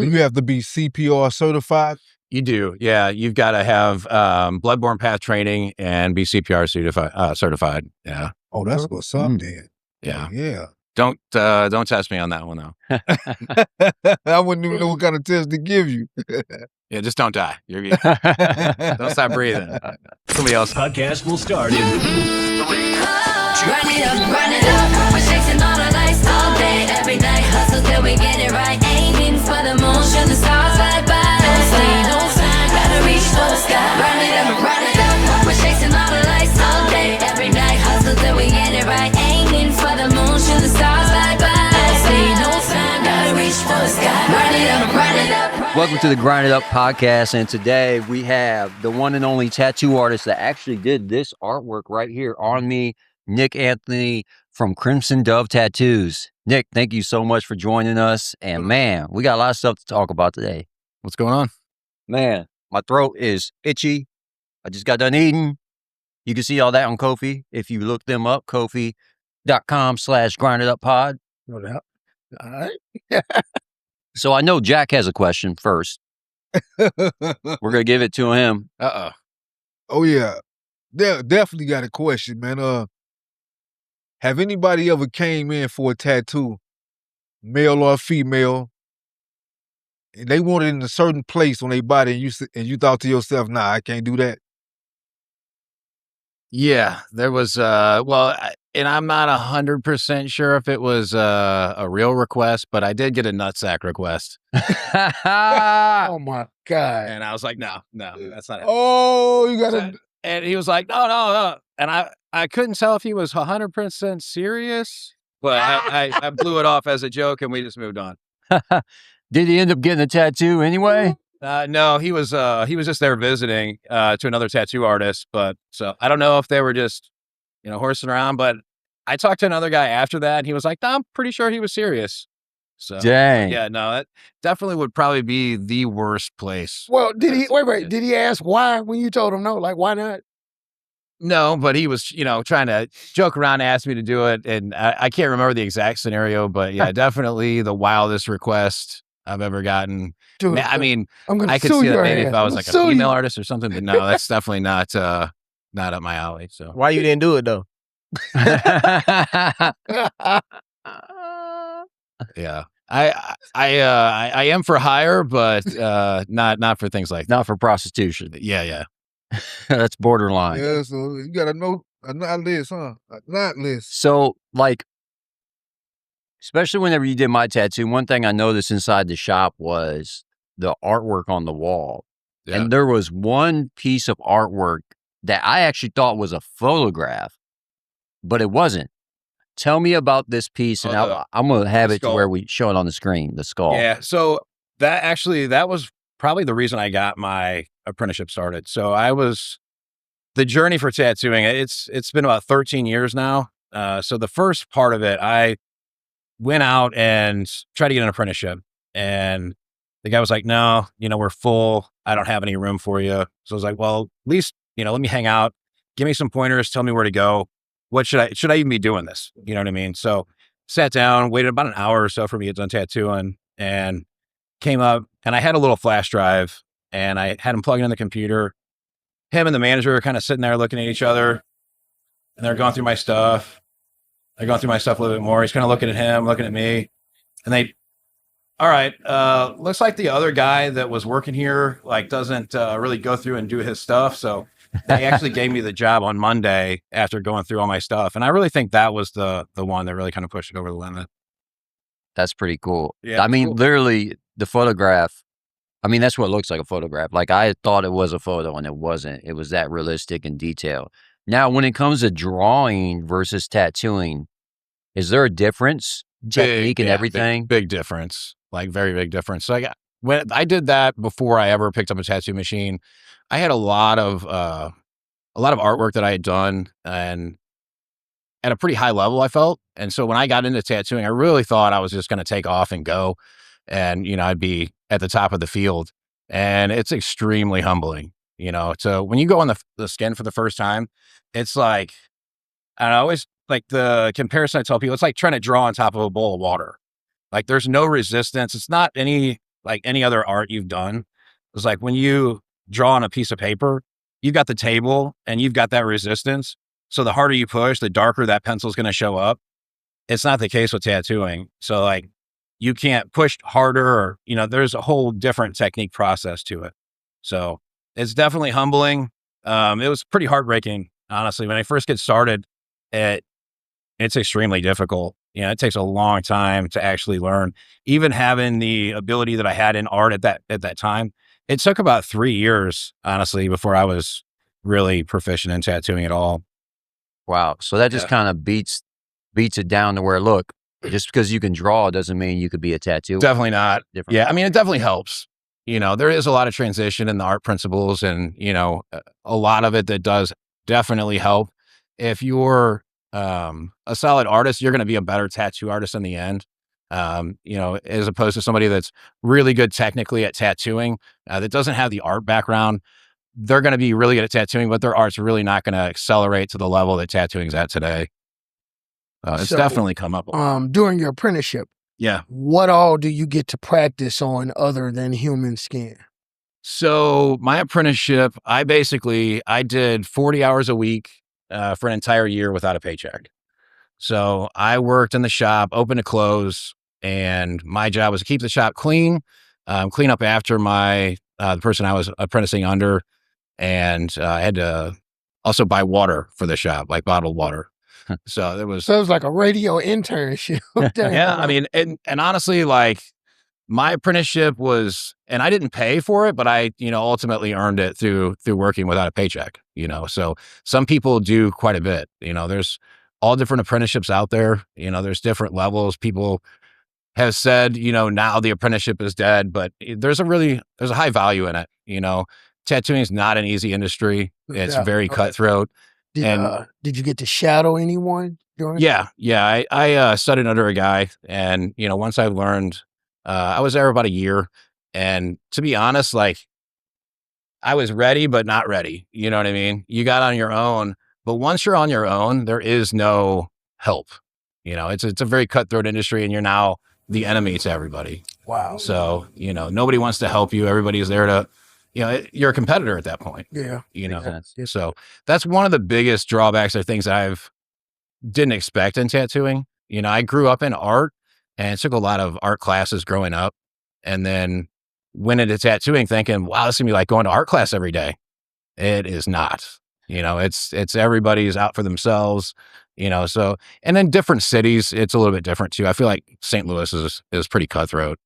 Do you have to be CPR certified? You do, yeah. You've got to have bloodborne path training and be CPR certified. Yeah. Oh, that's what's up, then. Yeah. Yeah. Don't test me on that one though. I wouldn't even know what kind of test to give you. Yeah, just don't die. You're good. Don't stop breathing. Somebody else. Podcast will start in. Run it up. We're chasing all the lights all day, every night. Hustle till we get it right. Aiming for the moon, shoot the stars right by. Don't sleep, don't sign, gotta reach for the sky. Run it up. We're chasing all the lights all day, every night. Hustle till we get it right. Aiming for the moon, shoot the stars right by. Don't sleep, don't sign, gotta reach for the sky. Run it up. Welcome to the Grind It Up podcast, and today we have the one and only tattoo artist that actually did this artwork right here on me, Nick Anthony from Crimson Dove Tattoos. Nick, thank you so much for joining us, and man, we got a lot of stuff to talk about today. What's going on? Man, my throat is itchy. I just got done eating. You can see all that on Ko-fi. If you look them up, kofi.com/grindituppod. No doubt. All right. So I know Jack has a question first. We're going to give it to him. Oh, yeah. Definitely got a question, man. Have anybody ever came in for a tattoo, male or female, and they want it in a certain place on their body, and you thought to yourself, nah, I can't do that? Yeah, there was, and I'm not 100% sure if it was a real request, but I did get a nutsack request. Oh, my God. And I was like, no, that's not it. Oh, you got to... And he was like, no. And I couldn't tell if he was 100% serious, but I blew it off as a joke and we just moved on. Did he end up getting a tattoo anyway? No, he was just there visiting to another tattoo artist, but so I don't know if they were just, horsing around, but I talked to another guy after that and he was like, no, I'm pretty sure he was serious. So dang. Yeah, no, that definitely would probably be the worst place. Well, did he ask why when you told him no? Like, why not? No, but he was, trying to joke around, ask me to do it. And I can't remember the exact scenario, but yeah, definitely the wildest request I've ever gotten. Dude, I mean, I could see that maybe if I was like a female artist or something, but no, that's definitely not up my alley. So why you didn't do it though? Yeah, I am for hire, but not for things like that. Not for prostitution. Yeah. That's borderline. Yeah, so you got to know a not list, huh? A not list. So, especially whenever you did my tattoo, one thing I noticed inside the shop was the artwork on the wall. Yeah. And there was one piece of artwork that I actually thought was a photograph, but it wasn't. Tell me about this piece, and I'm going to have it to where we show it on the screen, the skull. Yeah, so that was probably the reason I got my apprenticeship started. So the journey for tattooing, it's been about 13 years now. So the first part of it, I went out and tried to get an apprenticeship, and the guy was like, no, we're full. I don't have any room for you. So I was like, well, at least, let me hang out, give me some pointers, tell me where to go. What should I even be doing this? You know what I mean? So sat down, waited about an hour or so for me to get done tattooing, and came up, and I had a little flash drive, and I had him plugging in the computer. Him and the manager are kind of sitting there looking at each other, and they're going through my stuff. They're going through my stuff a little bit more. He's kind of looking at him, looking at me, and all right, looks like the other guy that was working here, doesn't really go through and do his stuff. So they actually gave me the job on Monday after going through all my stuff. And I really think that was the one that really kind of pushed it over the limit. That's pretty cool. Yeah, I mean, cool. Literally the photograph, that's what it looks like, a photograph. I thought it was a photo and it wasn't. It was that realistic in detail. Now, when it comes to drawing versus tattooing, is there a difference? Technique and everything? Big difference. Very big difference. So when I did that before I ever picked up a tattoo machine, I had a lot of artwork that I had done and at a pretty high level, I felt. And so when I got into tattooing, I really thought I was just going to take off and go, and I'd be at the top of the field. And it's extremely humbling, So when you go on the skin for the first time, it's like, I always like the comparison I tell people, it's like trying to draw on top of a bowl of water. There's no resistance. It's not any like any other art you've done. It's like when you draw on a piece of paper, you've got the table and you've got that resistance. So the harder you push, the darker that pencil's going to show up. It's not the case with tattooing. So like you can't push harder or, there's a whole different technique process to it. So it's definitely humbling. It was pretty heartbreaking, honestly. When I first get started, it's extremely difficult. It takes a long time to actually learn. Even having the ability that I had in art at that time, it took about 3 years, honestly, before I was really proficient in tattooing at all. Wow. So that just kind of beats it down to where, look, just because you can draw doesn't mean you could be a tattooer. Definitely not. Different. Yeah. I mean, it definitely helps. There is a lot of transition in the art principles and, a lot of it that does definitely help. If you're a solid artist, you're going to be a better tattoo artist in the end. As opposed to somebody that's really good technically at tattooing, that doesn't have the art background. They're going to be really good at tattooing, but their art's really not going to accelerate to the level that tattooing's at today. It's definitely come up. During your apprenticeship, yeah, what all do you get to practice on other than human skin? So my apprenticeship, I did 40 hours a week for an entire year without a paycheck. So I worked in the shop, open to close, and my job was to keep the shop clean, clean up after the person I was apprenticing under, and I had to also buy water for the shop, like bottled water. So it was like a radio internship. Yeah, I mean, and honestly, like my apprenticeship was, and I didn't pay for it, but I, ultimately earned it through working without a paycheck. So some people do quite a bit. There's all different apprenticeships out there. There's different levels. People have said, now the apprenticeship is dead, but there's a high value in it. Tattooing is not an easy industry. It's very cutthroat. Did you get to shadow anyone during? Yeah. I studied under a guy, and once I learned, I was there about a year, and to be honest, like I was ready but not ready. You know what I mean? You got on your own, but once you're on your own, there is no help. It's a very cutthroat industry, and you're now the enemy to everybody. Wow. So nobody wants to help you. Everybody's there to. You're a competitor at that point. Yeah. So that's one of the biggest drawbacks or things I didn't expect in tattooing. I grew up in art and took a lot of art classes growing up, and then went into tattooing thinking, wow, this is gonna be like going to art class every day. It is not. It's everybody's out for themselves. So, and then different cities, it's a little bit different too. I feel like St. Louis is pretty cutthroat.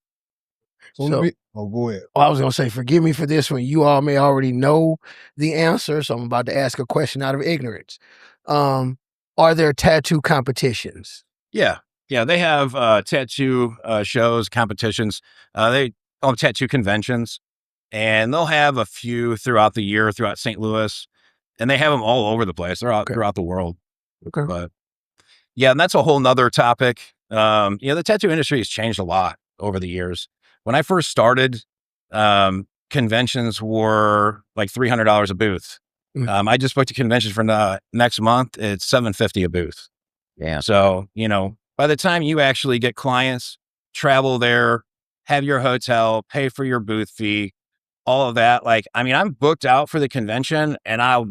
So, go ahead. I was going to say, forgive me for this one. You all may already know the answer, so I'm about to ask a question out of ignorance. Are there tattoo competitions? Yeah. They have tattoo shows, competitions. They call them tattoo conventions, and they'll have a few throughout the year, throughout St. Louis, and they have them all over the place. They're out throughout the world. Okay. But yeah, and that's a whole nother topic. The tattoo industry has changed a lot over the years. When I first started, conventions were like $300 a booth. I just booked a convention for next month. It's $750 a booth. Yeah. So, by the time you actually get clients, travel there, have your hotel, pay for your booth fee, all of that, I'm booked out for the convention and I'll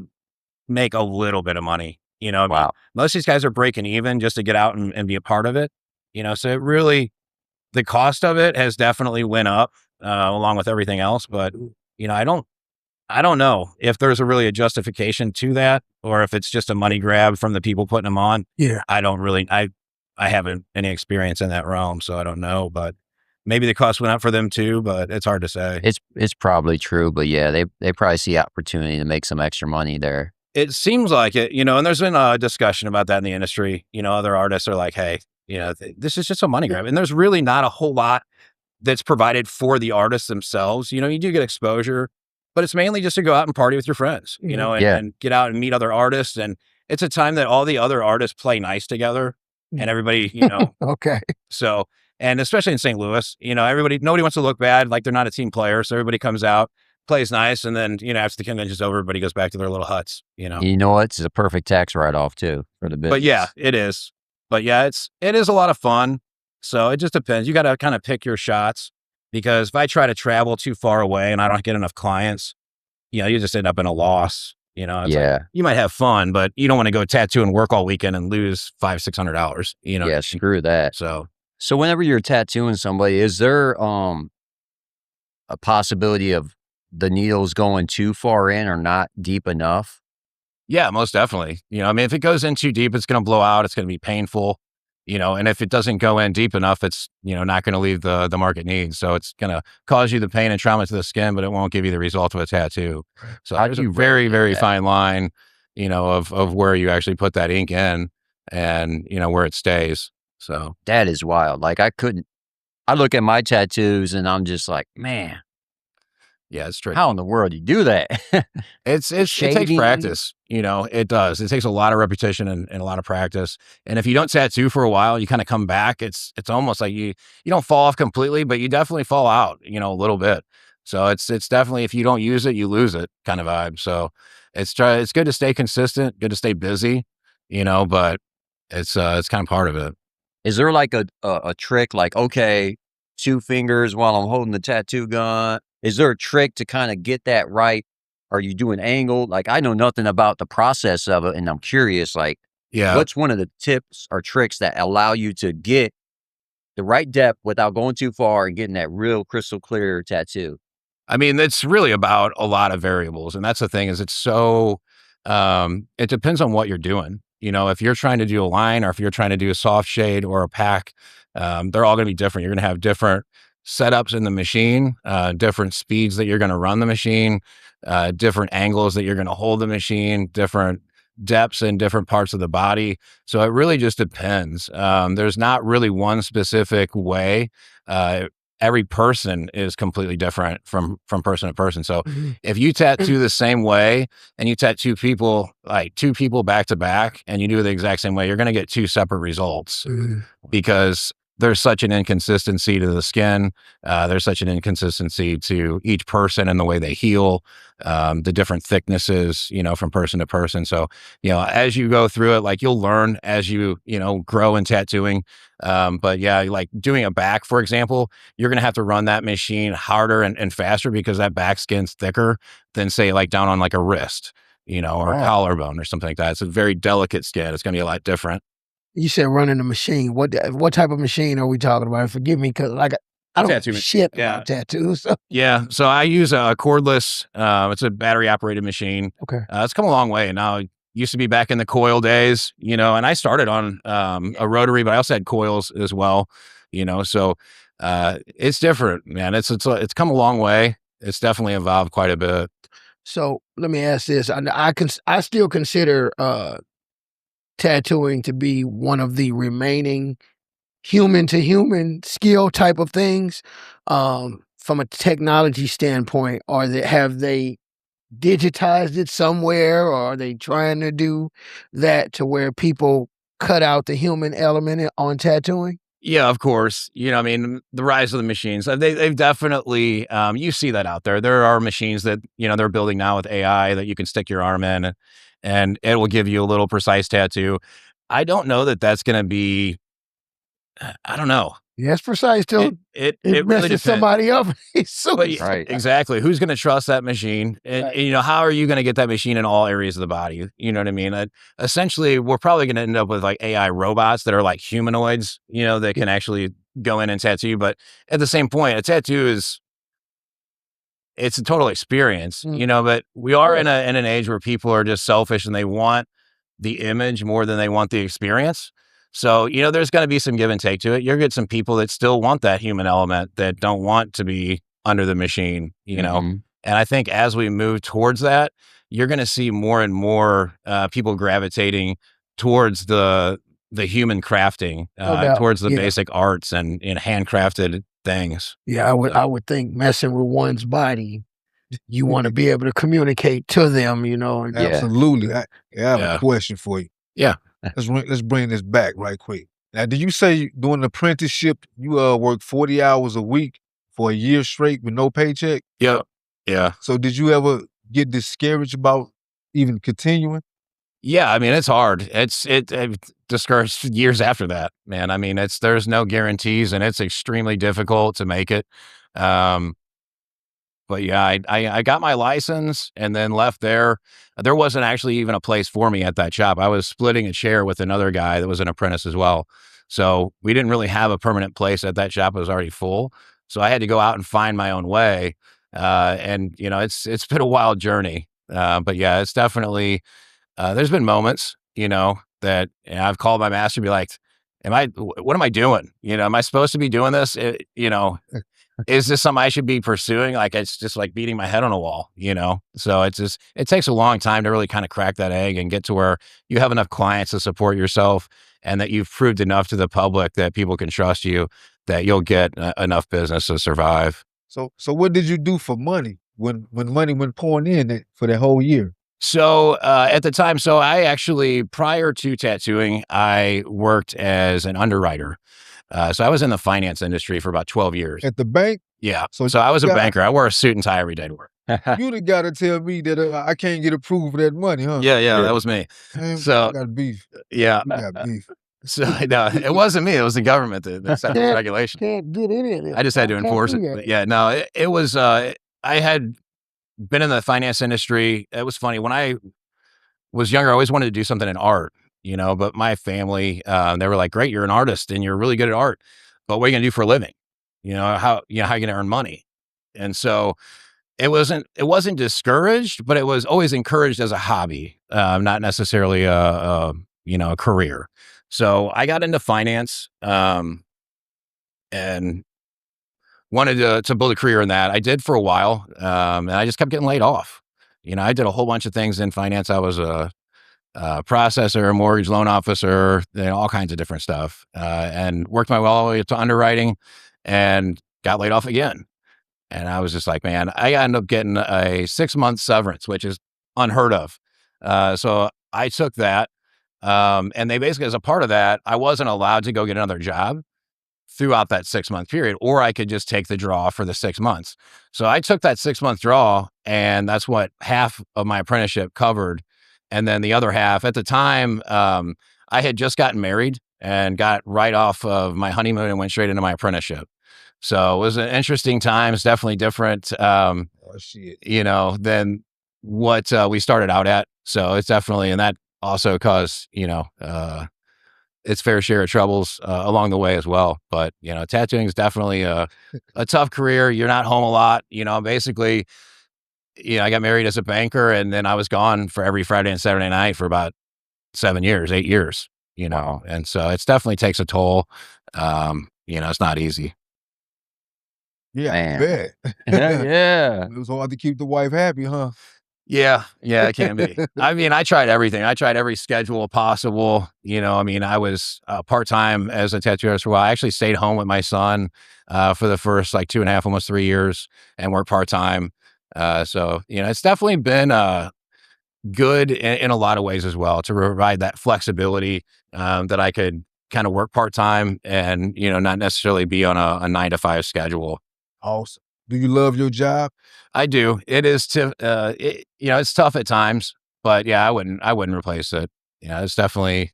make a little bit of money. Wow. Most of these guys are breaking even just to get out and be a part of it. So it really, the cost of it has definitely went up along with everything else. But, I don't know if there's really a justification to that, or if it's just a money grab from the people putting them on. Yeah. I don't really, I haven't any experience in that realm, so I don't know, but maybe the cost went up for them too, but it's hard to say. It's probably true, but yeah, they probably see opportunity to make some extra money there. It seems like it, and there's been a discussion about that in the industry. Other artists are like, hey, this is just a money grab. And there's really not a whole lot that's provided for the artists themselves. You do get exposure, but it's mainly just to go out and party with your friends, and get out and meet other artists. And it's a time that all the other artists play nice together and everybody, Okay. So, and especially in St. Louis, nobody wants to look bad, like they're not a team player. So everybody comes out, plays nice. And then, after the convention's over, everybody goes back to their little huts, You know what? It's a perfect tax write-off too for the business. But yeah, it is. But yeah, it is a lot of fun. So it just depends. You got to kind of pick your shots. because if I try to travel too far away and I don't get enough clients, you just end up in a loss. It's like, you might have fun, but you don't want to go tattoo and work all weekend and lose $500-$600. Yeah, screw that. So whenever you're tattooing somebody, is there a possibility of the needles going too far in or not deep enough? Yeah, most definitely. If it goes in too deep, it's going to blow out. It's going to be painful. And if it doesn't go in deep enough, it's, not going to leave the mark it needs. So it's going to cause you the pain and trauma to the skin, but it won't give you the result of a tattoo. So there's a very, very fine line, of where you actually put that ink in and, where it stays. So that is wild. Like I look at my tattoos and I'm just like, man. Yeah, it's tricky. How in the world do you do that? It takes practice. It does. It takes a lot of repetition and a lot of practice. And if you don't tattoo for a while, you kind of come back. It's almost like you don't fall off completely, but you definitely fall out, a little bit. So it's definitely, if you don't use it, you lose it kind of vibe. So it's good to stay consistent, good to stay busy, but it's kind of part of it. Is there like a trick, like, okay, 2 fingers while I'm holding the tattoo gun? Is there a trick to kind of get that right? Are you doing angle? Like, I know nothing about the process of it, and I'm curious, like, what's one of the tips or tricks that allow you to get the right depth without going too far and getting that real crystal clear tattoo? It's really about a lot of variables. And that's the thing, is it's so, it depends on what you're doing. If you're trying to do a line or if you're trying to do a soft shade or a pack, they're all going to be different. You're going to have different setups in the machine, different speeds that you're going to run the machine, different angles that you're going to hold the machine, different depths in different parts of the body. So it really just depends. There's not really one specific way. Every person is completely different from person to person. So if you tattoo the same way and you tattoo people, like 2 people back to back, and you do it the exact same way, you're going to get 2 separate results because there's such an inconsistency to the skin. There's such an inconsistency to each person and the way they heal, the different thicknesses, from person to person. So, as you go through it, like you'll learn as you, grow in tattooing. But yeah, like doing a back, for example, you're going to have to run that machine harder and faster because that back skin's thicker than, say, like down on like a wrist, or a collarbone or something like that. It's a very delicate skin. It's going to be a lot different. You said running the machine. What type of machine are we talking about? Forgive me, because I don't know shit about tattoos. So. Yeah, so I use a cordless. It's a battery operated machine. Okay, it's come a long way now. It used to be back in the coil days, and I started on a rotary, but I also had coils as well. So it's different, man. It's come a long way. It's definitely evolved quite a bit. So let me ask this: I still consider tattooing to be one of the remaining human to human skill type of things. From a technology standpoint, have they digitized it somewhere, or are they trying to do that to where people cut out the human element on tattooing? Yeah, of course. The rise of the machines, they've definitely, you see that out there. There are machines that, they're building now with AI that you can stick your arm in and it will give you a little precise tattoo. I don't know that that's going to be, I don't know. Yes, precise too. It messes really somebody up. Right. Exactly. Who's going to trust that machine? And, Right. how are you going to get that machine in all areas of the body? You know what I mean? Essentially, we're probably going to end up with like AI robots that are like humanoids, that can actually go in and tattoo. But at the same point, a tattoo it's a total experience, but we are in an age where people are just selfish and they want the image more than they want the experience. So, there's going to be some give and take to it. You'll get some people that still want that human element that don't want to be under the machine, And I think as we move towards that, you're going to see more and more people gravitating towards the human crafting, towards the basic arts and handcrafted things. Yeah, I would think messing with one's body, you want to be able to communicate to them, and Absolutely. I have a question for you. Yeah. Let's bring this back right quick. Now, did you say during the apprenticeship you work 40 hours a week for a year straight with no paycheck? Yep. Yeah. So did you ever get discouraged about even continuing? Yeah, it's hard. It discouraged years after that, man. There's no guarantees and it's extremely difficult to make it. But yeah, I got my license and then left there. There wasn't actually even a place for me at that shop. I was splitting a chair with another guy that was an apprentice as well. So we didn't really have a permanent place at that shop. It was already full. So I had to go out and find my own way. And you know, it's been a wild journey. But yeah, it's definitely, there's been moments, you know, that I've called my master and be like, what am I doing? You know, am I supposed to be doing this? You know, is this something I should be pursuing? Like, it's just like beating my head on a wall, you know? So it's just, it takes a long time to really kind of crack that egg and get to where you have enough clients to support yourself and that you've proved enough to the public that people can trust you, that you'll get enough business to survive. So what did you do for money when money went pouring in for that whole year? So at the time, so I actually, prior to tattooing, I worked as an underwriter. So I was in the finance industry for about 12 years. At the bank? Yeah. So I was a banker. I wore a suit and tie every day to work. You got to tell me that I can't get approved for that money, huh? Yeah, that was me. Man, So I got beef. yeah. You got beef. So no, it wasn't me. It was the government that set this regulation. Can't get any of it. I just had to enforce it. But yeah, no, it was, I had been in the finance industry. It was funny. When I was younger, I always wanted to do something in art, you know, but my family, they were like, great, you're an artist and you're really good at art, but what are you gonna do for a living? How are you gonna earn money? And so it wasn't discouraged, but it was always encouraged as a hobby, not necessarily a career. So I got into finance, and wanted to build a career in that. I did for a while, and I just kept getting laid off. You know, I did a whole bunch of things in finance. I was a processor, a mortgage loan officer, all kinds of different stuff, and worked my way all the way to underwriting and got laid off again. And I was just like, man, I ended up getting a 6-month severance, which is unheard of. So I took that. And they basically, as a part of that, I wasn't allowed to go get another job throughout that 6-month period, or I could just take the draw for the 6 months. So I took that 6-month draw, and that's what half of my apprenticeship covered. And then the other half, at the time, I had just gotten married and got right off of my honeymoon and went straight into my apprenticeship. So it was an interesting time. It's definitely different, than what we started out at. So it's definitely, and that also caused, its fair share of troubles along the way as well. But, tattooing is definitely a tough career. You're not home a lot, basically, I got married as a banker, and then I was gone for every Friday and Saturday night for about 8 years, Wow. and so it's definitely takes a toll. It's not easy. Yeah, Man. I bet. Yeah. It was hard to keep the wife happy, huh? Yeah, it can be. I mean, I tried everything. I tried every schedule possible. I was part-time as a tattoo artist for a while. I actually stayed home with my son for the first 2.5, almost 3 years, and worked part-time. So, it's definitely been good in a lot of ways as well, to provide that flexibility that I could kind of work part-time and, not necessarily be on a 9-to-5 schedule. Awesome. Do you love your job? I do. It is it's tough at times, but yeah, I wouldn't replace it. It's definitely,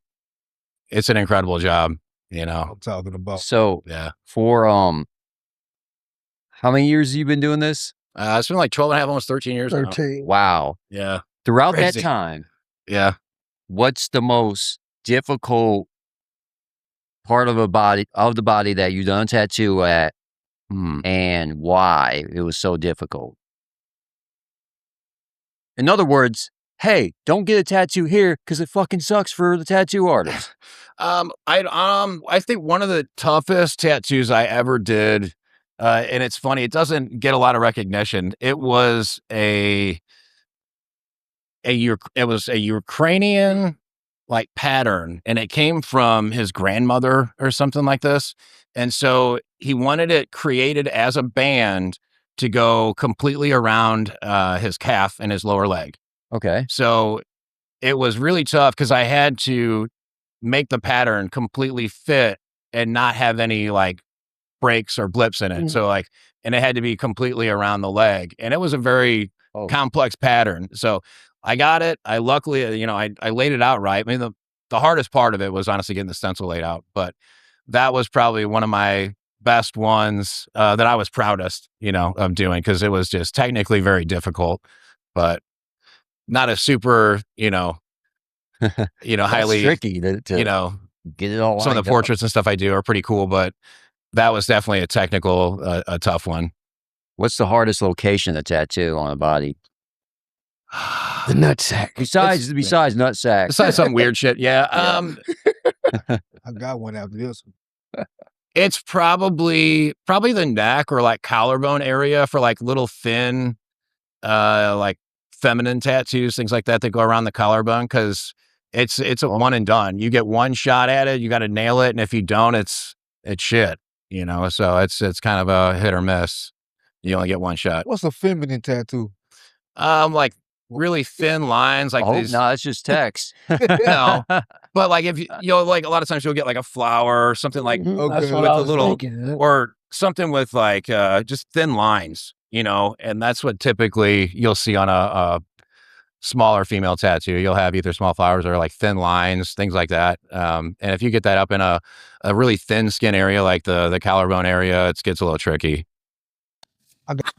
it's an incredible job, I'm talking about. So Yeah. for how many years have you been doing this? It's been 12.5, almost 13 years now. 13. Wow. Yeah. Throughout Crazy. that time, Yeah. what's the most difficult part of the body that you done a tattoo at, and why it was so difficult? In other words, hey, don't get a tattoo here because it fucking sucks for the tattoo artist. I think one of the toughest tattoos I ever did, and it's funny, it doesn't get a lot of recognition. It was a Ukrainian pattern, and it came from his grandmother or something like this. And so he wanted it created as a band to go completely around his calf and his lower leg. Okay. So it was really tough because I had to make the pattern completely fit and not have any breaks or blips in it. Mhm. So and it had to be completely around the leg. And it was a very complex pattern. So I got it. I luckily, I laid it out right. I mean, the hardest part of it was honestly getting the stencil laid out, but that was probably one of my best ones that I was proudest, of doing, because it was just technically very difficult, but not a super, highly tricky to get it all. Some of the portraits and stuff I do are pretty cool, but that was definitely a technical, a tough one. What's the hardest location of tattoo on a body? The nutsack. Besides nutsack. Besides some weird shit, yeah. I got one after this one. It's probably the neck or like collarbone area for like little thin, like feminine tattoos, things like that go around the collarbone, because it's a one and done. You get one shot at it, you got to nail it, and if you don't, it's shit. So it's kind of a hit or miss. You only get one shot. What's a feminine tattoo? Like really thin lines, like these. No, it's just text. No, but like if like a lot of times you'll get like a flower or something like That's what with I a was little, thinking. or something with like just thin lines, and that's what typically you'll see on a smaller female tattoo. You'll have either small flowers or like thin lines, things like that. And if you get that up in a really thin skin area like the collarbone area, it gets a little tricky.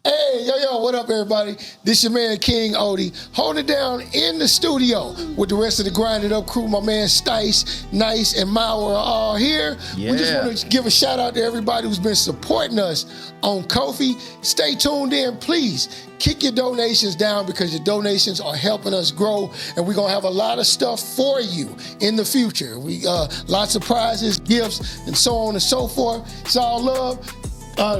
Hey, yo, what up, everybody? This your man, King Odie, holding it down in the studio with the rest of the Grinded Up crew. My man Stice, Nice, and Mauer are all here. We just want to give a shout out to everybody who's been supporting us on Ko-fi. Stay tuned in, please. Kick your donations down, because your donations are helping us grow, and we're gonna have a lot of stuff for you in the future. We lots of prizes, gifts, and so on and so forth. It's all love.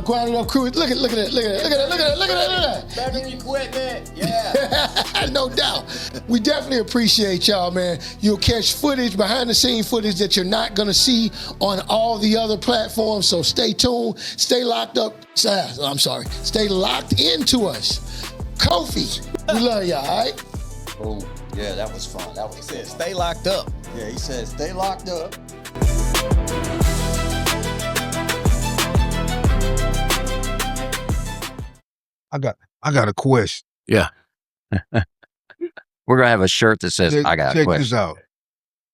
Grinding Up crew. Look at that. Back in equipment. Yeah. No doubt. We definitely appreciate y'all, man. You'll catch footage, behind the scene footage that you're not gonna see on all the other platforms. So stay tuned, stay locked up. Stay locked into us. Ko-fi. We love y'all, all right? Oh, yeah, that was fun. He said, stay locked up. Yeah, he said, stay locked up. I got a question. Yeah. We're gonna have a shirt that says I got a check question. this out.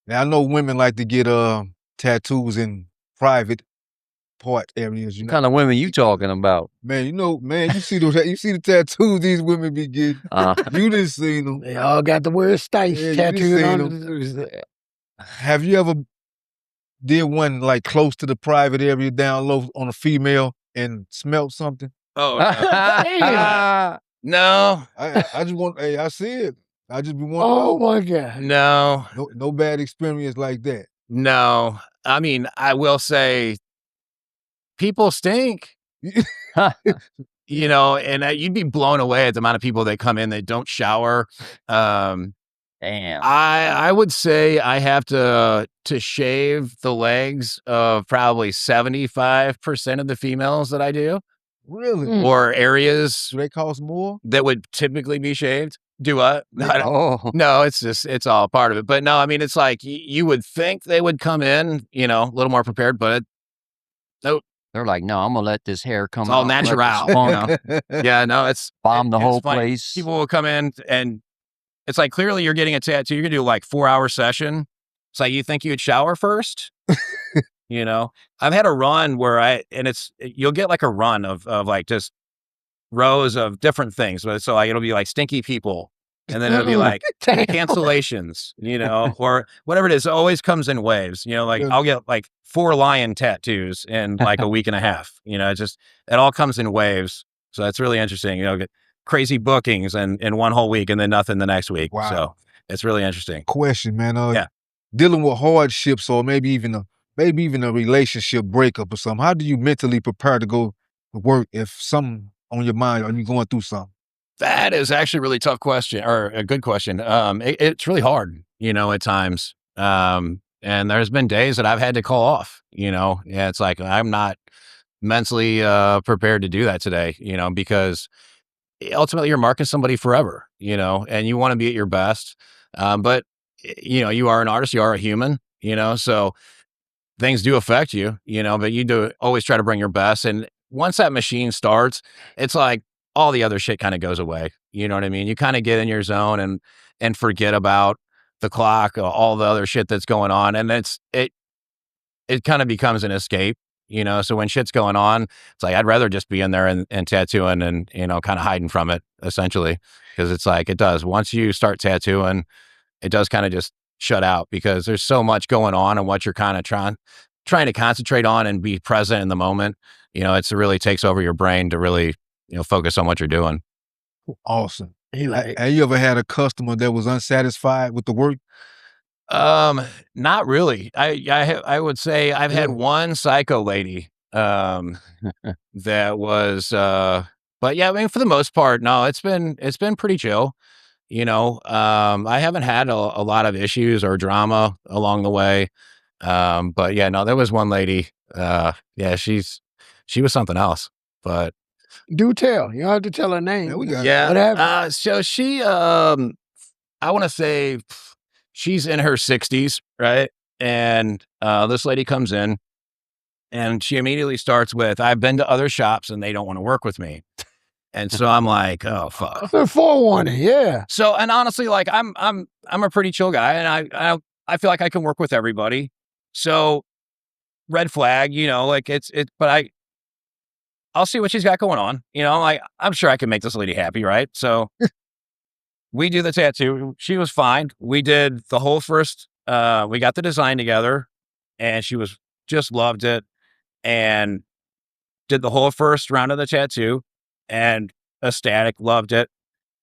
Now I know women like to get tattoos in private part areas. What kind of women you talking about? Man, you see the tattoos these women be getting. You didn't see them. They all got the word Stice tattooed on them. Have you ever did one like close to the private area down low on a female and smelled something? Oh, no. I just want, I see it. I just be wanting. Oh my God. No bad experience like that. No. I mean, I will say people stink. And you'd be blown away at the amount of people that come in that don't shower. Damn. I would say I have to shave the legs of probably 75% of the females that I do. Really? Or areas. Do they cost more? That would typically be shaved. Do what? Oh. No, it's all part of it. But no, I mean, it's like you would think they would come in, a little more prepared, but nope. They're like, no, I'm gonna let this hair come It's all out. natural. Yeah, no, it's bomb the whole funny. place. People will come in and it's like, clearly you're getting a tattoo. You're gonna do like 4-hour session. It's like, you think you'd shower first? I've had a run where you'll get like a run of like just rows of different things. So like, it'll be like stinky people, and then it'll be like cancellations, or whatever it is. It always comes in waves, like I'll get like 4 lion tattoos in like a week and a half, it all comes in waves. So that's really interesting. Get crazy bookings in one whole week and then nothing the next week. Wow. So it's really interesting. Question, man. Yeah. Dealing with hardships or maybe even a relationship breakup or something. How do you mentally prepare to go to work if something on your mind or you going through something? That is actually a really tough question, or a good question. It's really hard, at times. And there's been days that I've had to call off, it's like, I'm not mentally prepared to do that today, because ultimately you're marking somebody forever, and you want to be at your best. But you are an artist, you are a human, so things do affect you, but you do always try to bring your best. And once that machine starts, it's like all the other shit kind of goes away. You know what I mean? You kind of get in your zone and forget about the clock, all the other shit that's going on. And it kind of becomes an escape, you know? So when shit's going on, it's like, I'd rather just be in there and tattooing and, you know, kind of hiding from it essentially. Cause it's like, it does. Once you start tattooing, it does kind of just shut out because there's so much going on and what you're kind of trying to concentrate on and be present in the moment. You know, it really takes over your brain to really, you know, focus on what you're doing. Awesome. Have you ever had a customer that was unsatisfied with the work? Not really. I would say I've had one psycho lady, that was, but yeah, I mean, for the most part, no, it's been pretty chill. You know, I haven't had a lot of issues or drama along the way. But yeah, no, there was one lady, yeah, she was something else, but Do tell. You don't have to tell her name. Yeah, we got yeah. What happened? So she, I want to say she's in her 60s, right? And this lady comes in and she immediately starts with, I've been to other shops and they don't want to work with me. And so I'm like, oh fuck. That's a forewarning, yeah. So, and honestly, like I'm a pretty chill guy and I feel like I can work with everybody. So red flag, you know, like but I'll see what she's got going on. You know, like I'm sure I can make this lady happy, right? So we do the tattoo. She was fine. We did the whole first, we got the design together and she just loved it and did the whole first round of the tattoo and ecstatic, loved it.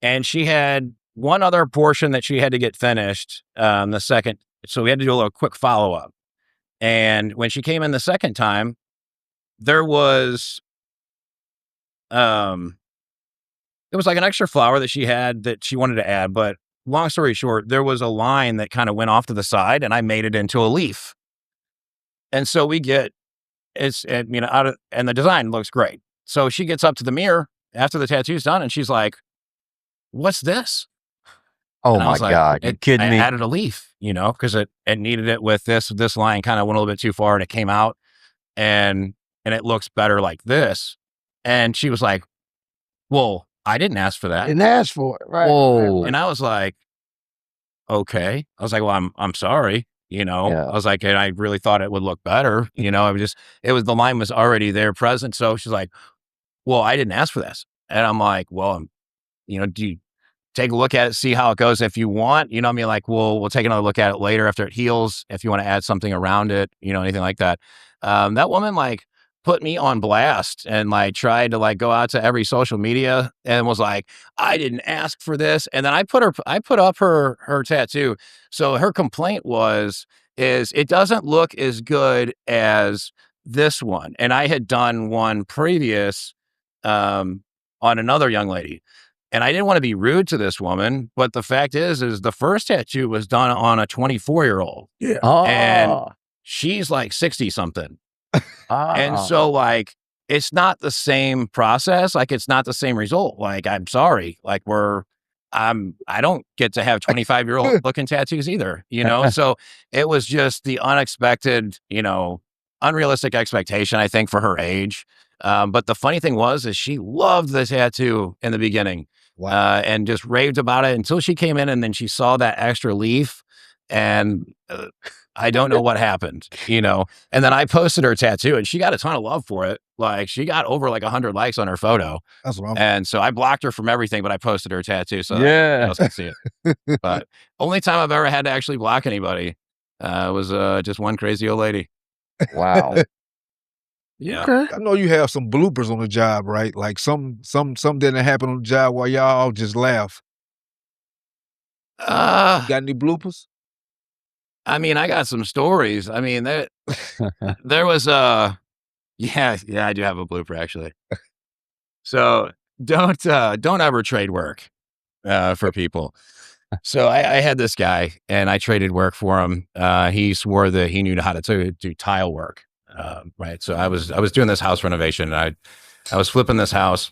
And she had one other portion that she had to get finished, the second. So we had to do a little quick follow-up. And when she came in the second time, there was like an extra flower that she had that she wanted to add, but long story short, there was a line that kind of went off to the side and I made it into a leaf. And so we get and the design looks great. So she gets up to the mirror after the tattoo's done and she's like, "What's this?" Oh And I my was like, God. You kidding I me? added a leaf, you know, because it needed it with this line kind of went a little bit too far and it came out and it looks better like this. And she was like, "Well, I didn't ask for that." Didn't ask for it, right? Whoa. And I was like, "Okay." I was like, "Well, I'm sorry." You know, Yeah. I was like, and I really thought it would look better. You know, the line was already there present. So she's like, "Well, I didn't ask for this." And I'm like, "Well, you know, do you take a look at it, see how it goes if you want?" You know what I mean? Like, we'll take another look at it later after it heals, if you want to add something around it, you know, anything like that. That woman like put me on blast and like tried to like go out to every social media and was like, "I didn't ask for this." And then I put up her tattoo. So her complaint is it doesn't look as good as this one. And I had done one previous, on another young lady. And I didn't want to be rude to this woman, but the fact is the first tattoo was done on a 24-year-old. Yeah. And she's like 60 something. And so like, it's not the same process. Like, it's not the same result. Like, I'm sorry. Like I don't get to have 25-year-old looking tattoos either, you know? So it was just the unexpected, you know, unrealistic expectation, I think, for her age. But the funny thing is she loved the tattoo in the beginning. Wow. And just raved about it until she came in and then she saw that extra leaf and I don't know what happened, you know? And then I posted her tattoo and she got a ton of love for it. Like she got over like 100 likes on her photo. That's what I'm. And so I blocked her from everything, but I posted her tattoo so Yeah. else can see it. But only time I've ever had to actually block anybody was just one crazy old lady. Wow. Yeah. Okay. I know you have some bloopers on the job, right? Like some didn't happen on the job while y'all all just laugh. You got any bloopers? I mean, I got some stories. I mean, there was yeah, I do have a blooper actually. So don't ever trade work for people. So I had this guy and I traded work for him. He swore that he knew how to do tile work. Right. So I was doing this house renovation and I was flipping this house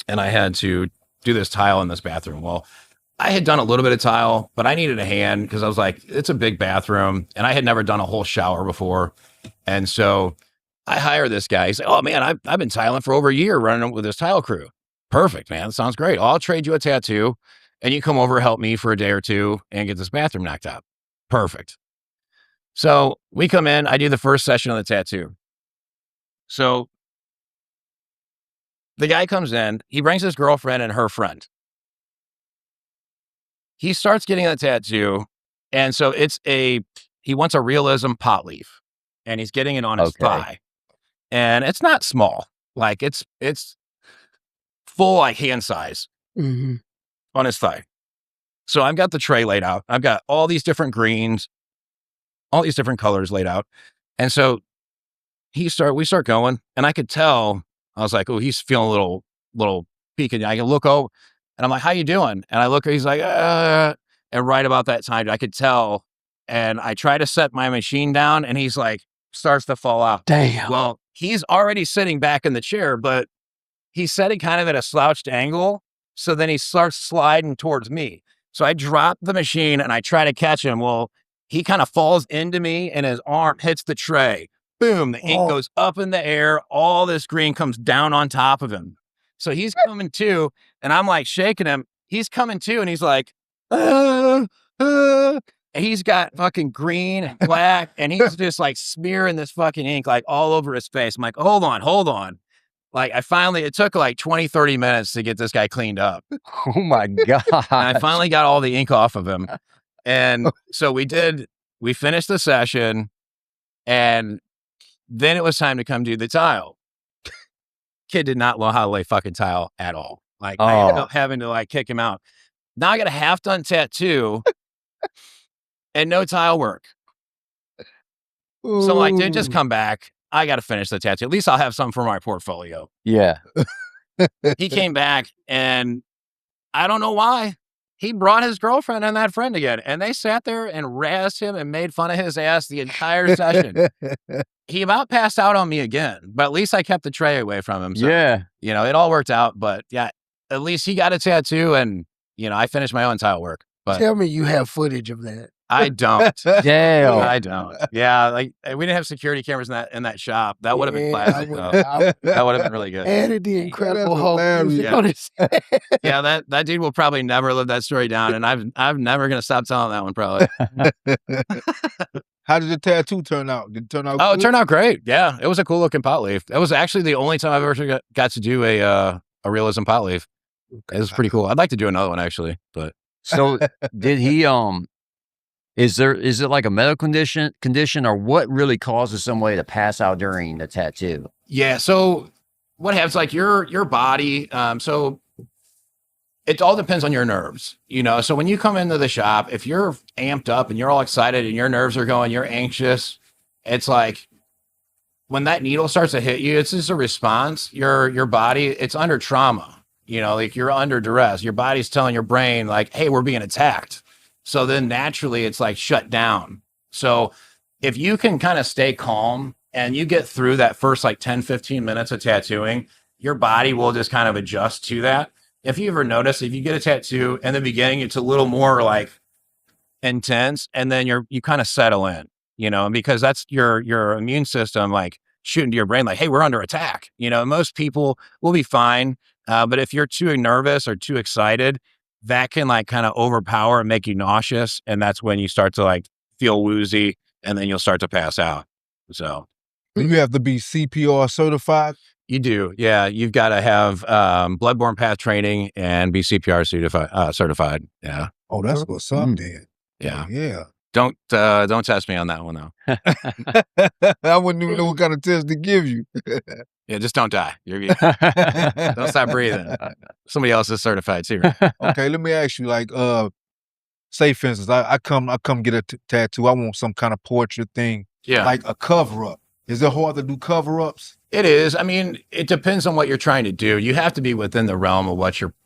and I had to do this tile in this bathroom. Well, I had done a little bit of tile, but I needed a hand because I was like, it's a big bathroom and I had never done a whole shower before. And so I hire this guy. He's like, "Oh man, I've been tiling for over a year running with this tile crew." Perfect, man. Sounds great. I'll trade you a tattoo and you come over, help me for a day or two and get this bathroom knocked out. Perfect. So we come in, I do the first session of the tattoo. So the guy comes in, he brings his girlfriend and her friend. He starts getting a tattoo. And so he wants a Realism pot leaf, and he's getting it on his thigh. And it's not small. Like it's full, like hand size on his thigh. So I've got the tray laid out. I've got all these different greens, all these different colors laid out. And so we start going, and I could tell, I was like, oh, he's feeling a little peaked. I can look over, and I'm like, how you doing? And I look, he's like, and right about that time, I could tell, and I try to set my machine down, and he's like, starts to fall out. Damn. Well, he's already sitting back in the chair, but he's sitting kind of at a slouched angle. So then he starts sliding towards me. So I drop the machine and I try to catch him. Well, he kind of falls into me and his arm hits the tray. Boom, the ink goes up in the air. All this green comes down on top of him. So he's coming to, and I'm like shaking him. He's coming to, and he's like, and he's got fucking green and black, and he's just like smearing this fucking ink like all over his face. I'm like, hold on. Like it took like 20, 30 minutes to get this guy cleaned up. Oh my God. And I finally got all the ink off of him. And so we finished the session, and then it was time to come do the tile. Kid did not know how to lay fucking tile at all. Like I ended up having to like kick him out. Now I got a half done tattoo and no tile work. So like, dude, just come back. I got to finish the tattoo. At least I'll have some for my portfolio. Yeah. He came back, and I don't know why. He brought his girlfriend and that friend again, and they sat there and razzed him and made fun of his ass the entire session. He about passed out on me again, but at least I kept the tray away from him. So, Yeah. you know, it all worked out, but yeah, at least he got a tattoo, and, you know, I finished my own tile work. But Tell me you have footage of that. I don't. Damn. I don't. Yeah, like we didn't have security cameras in that shop. That would have been Yeah, classic, though. That would have been really good. Added the Incredible Hulk music Yeah. on his Yeah, that dude will probably never live that story down, and I'm never gonna stop telling that one probably. How did the tattoo turn out? Did it turn out Oh, it good? turned out great. Yeah, it was a cool looking pot leaf. It was actually the only time I've ever got to do a Realism pot leaf. It was pretty cool. I'd like to do another one actually, but So did he, is it like a medical condition or what really causes somebody to pass out during the tattoo? yeah. So what happens? Like your body. So it all depends on your nerves, you know. So when you come into the shop, if you're amped up and you're all excited and your nerves are going, you're anxious. It's like when that needle starts to hit you, it's just a response. Your body, it's under trauma. You know, like you're under duress. Your body's telling your brain, like, hey, we're being attacked. So then naturally it's like shut down. So if you can kind of stay calm and you get through that first like 10, 15 minutes of tattooing, your body will just kind of adjust to that. If you ever notice, if you get a tattoo in the beginning, it's a little more like intense, and then you kind of settle in, you know, because that's your immune system like shooting to your brain like, hey, we're under attack. You know, most people will be fine. But if you're too nervous or too excited, that can like kind of overpower and make you nauseous. And that's when you start to like feel woozy, and then you'll start to pass out. So You have to be CPR certified. you do. Yeah. You've got to have bloodborne path training and be CPR certified. Yeah. Oh, that's what's up then. Yeah. Yeah. Don't test me on that one though. I wouldn't even know what kind of test to give you. Yeah. Just don't die. Don't stop breathing. Somebody else is certified too. Okay, let me ask you, like, say for instance, I come get a tattoo. I want some kind of portrait thing, Yeah. like a cover up. Is it hard to do cover ups? It is. I mean, it depends on what you're trying to do. You have to be within the realm of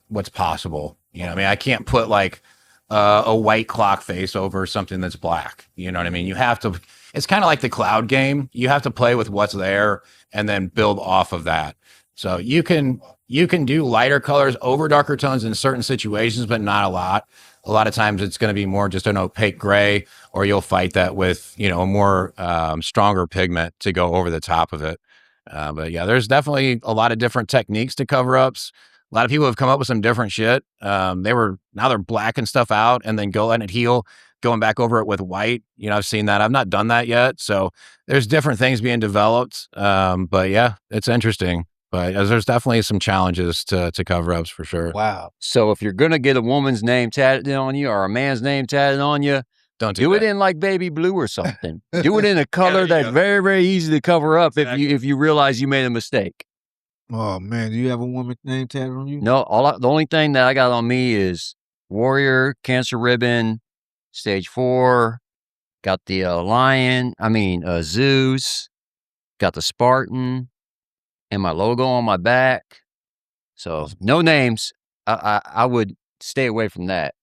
what's possible. You know, I mean, I can't put like a white clock face over something that's black. You know what I mean? You have to. It's kind of like the cloud game. You have to play with what's there and then build off of that. So you can do lighter colors over darker tones in certain situations, but not a lot. A lot of times it's going to be more just an opaque gray, or you'll fight that with, you know, a more stronger pigment to go over the top of it. But yeah, there's definitely a lot of different techniques to cover ups. A lot of people have come up with some different shit. Now they're blacking stuff out and then letting it heal, going back over it with white. You know, I've seen that. I've not done that yet. So there's different things being developed. But yeah, it's interesting. But there's definitely some challenges to cover-ups for sure. Wow. So if you're going to get a woman's name tatted on you or a man's name tatted on you, Don't do it in like baby blue or something. Do it in a color that's very, very easy to cover up if you realize you made a mistake. Oh man, do you have a woman's name tatted on you? No, the only thing that I got on me is Warrior, Cancer Ribbon, Stage 4, got the Zeus, got the Spartan, and my logo on my back. So no names. I would stay away from that.